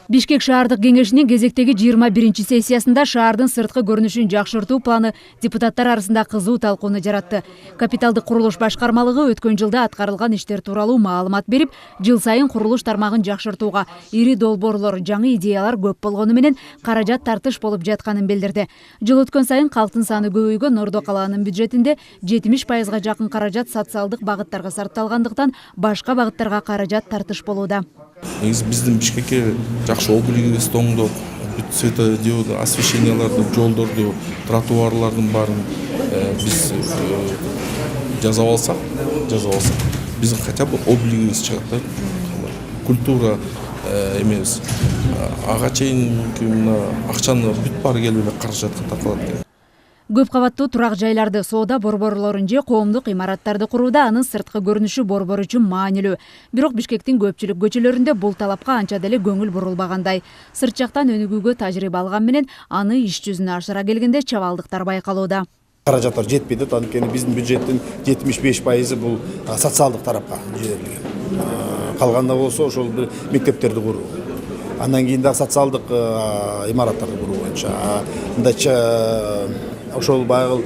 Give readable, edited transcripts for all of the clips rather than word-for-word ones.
Бишкек шаардык кеңешинин кезектеги 21 сессиясында шаардын сырткы көрүнүшүн жакшыртуу планы депутаттар арасында кызуу талкууну жаратты. Капиталдык курулуш башкармалыгы өткөн жылда аткарылган иштер тууралуу маалымат берип, жыл сайын курулуш тармагын жакшыртууга ири долбоорлор, жаңы идеялар көп болгону менен каражат тартыш болуп жатканын билдирди. Жыл өткөн сайын калктын саны көбөйгөн Ордо калаанын бюджетинде 70%га жакын каражат социалдык багыттарга сарпталгандыктан башка багыттарга каражат тартыш болууда. Биздин Бишкекке жакшы облигибиз тоңдоп, светодиод освещенияларды, жолдорду, тротуарлардын баарын биз жасап алсак, биздин хотя бы облигибиз чыгат да. Культура эмебиз. Ага чейин акчаны бүт баары келип эле каражатка тартылат экен. Көп кабаттуу турак жайларды, соода борборлорун же коомдук имараттарды курууда анын сырткы көрүнүшү борбор үчүн маанилүү. Бирок Бишкектин көпчүлүк көчөлөрүндө бул талапка анча деле көңүл бурулбагандай. Сырт жактан өнүгүүгө тажрыйба алган менен аны иш жүзүнө ашыра келгенде чабалдыктар байкалууда. Каражаттар жетпейди, анткени биздин бюджеттин 75% бул социалдык тарапка жиберилген. Калганда болсо ошол мектептерди куруу. Андан кийин дагы социалдык имараттарды куруу боюнча. Ошол баягы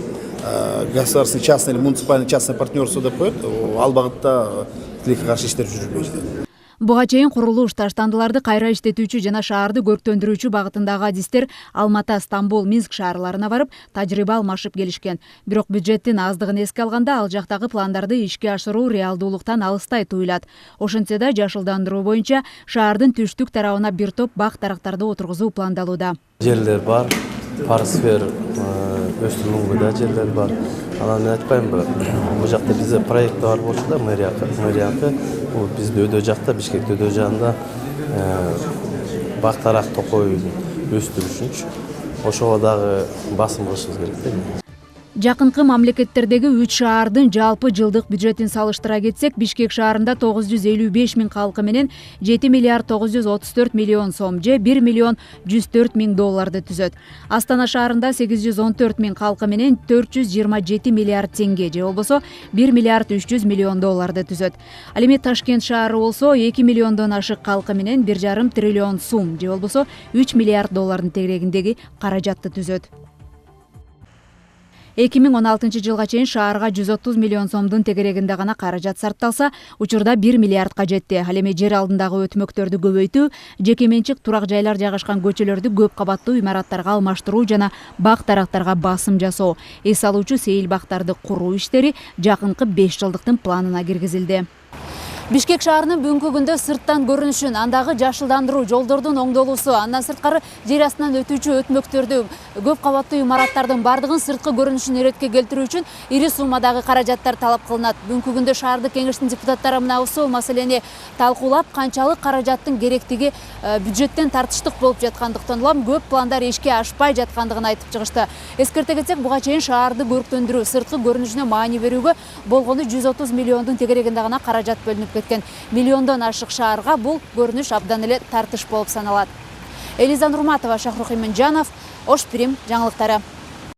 государственный частный или муниципальный частный партнерство деп коет, ал багытта тилекке каршы иштер жүрүлбөй жатат. Буга чейин курулуш таштандыларды кайра иштетүүчү жана шаарды көрктөндүрүүчү багытындагы адистер Алматы, Стамбул, Минск шаарларына барып, тажрыйба алмашып келишкен. Бирок бюджеттин аздыгын эске алганда ал жактагы пландарды ишке ашыруу реалдуулуктан алыстай туюлат. Ошентсе да жашылдандыруу боюнча шаардын түштүк тарабына бир топ бак дарактарды отургузуу пландалууда. Жерлер бар, парасфер өстүрүүгө да жерлер бар. Анан мен айтпаймынбы, бул жакта бизде проект бар болчу да, мэриякы. Бул бизде өдө жакта, Бишкекте өдө жагында бак дарак токой өстүрүшүнчү. Ошого дагы басым кылышыбыз керек да. Жакынкы мамлекеттердеги 3 шаардын жалпы жылдык бюджетин салыштыра кетсек, Бишкек шаарында 955 миң калкы менен 7 миллиард 934 миллион сом же 1 миллион 104 миң долларды түзөт. Астана шаарында 814 миң калкы менен 427 миллиард теңге же болбосо 1 миллиард 300 миллион долларды түзөт. Ал эми Ташкент шаары болсо 2 миллиондон ашык калкы менен 1,5 триллион сум же болбосо 3 миллиард доллардын тегерегиндеги каражатты түзөт. 2016 жылга чейин шаарга 130 миллион сомдун тегерегинде гана каражат сарпталса, учурда 1 миллиардка жетти. Ал эми жер алдындагы өтмөктөрдү көбөйтүү, жеке менчик турак жайлар жайгашкан көчөлөрдү көп кабаттуу имараттарга алмаштыруу жана бак дарактарга басым жасоо, эс алуучу сейил бактарды куруу иштери жакынкы 5 жылдыктын планына киргизилди. Бишкек шаарынын бүгүнкү күндө сырттан көрүнүшүн, андагы жашылдандыруу, жолдордун оңдолуусу, андан сырткары жер астынан өтүүчү өтмөктөрдү, көп кабаттуу имараттардын бардыгын сырткы көрүнүшүн эретке келтирүү үчүн ири суммадагы каражаттар талап кылынат. Бүгүнкү күндө шаардык кеңештин депутаттары мына ушул маселени талкуулап, канчалык каражаттын керектиги бюджеттен тартыштык болуп жаткандыктан улам көп пландар ишке ашпай жаткандыгын айтып чыгышты. Эскерте кетсек, буга чейин шаарды көрктөндүрүү, сырткы көрүнүшүнө маани берүүгө болгону 130 миллиондун тегерегинде гана каражат бөлүнүп кеткен. Миллиондон ашык шаарга бул көрүнүш абдан эле тартыш болуп саналат. Элиза Нурматова, Шахрух Иминжанов, Ош Пирим жаңылыктары.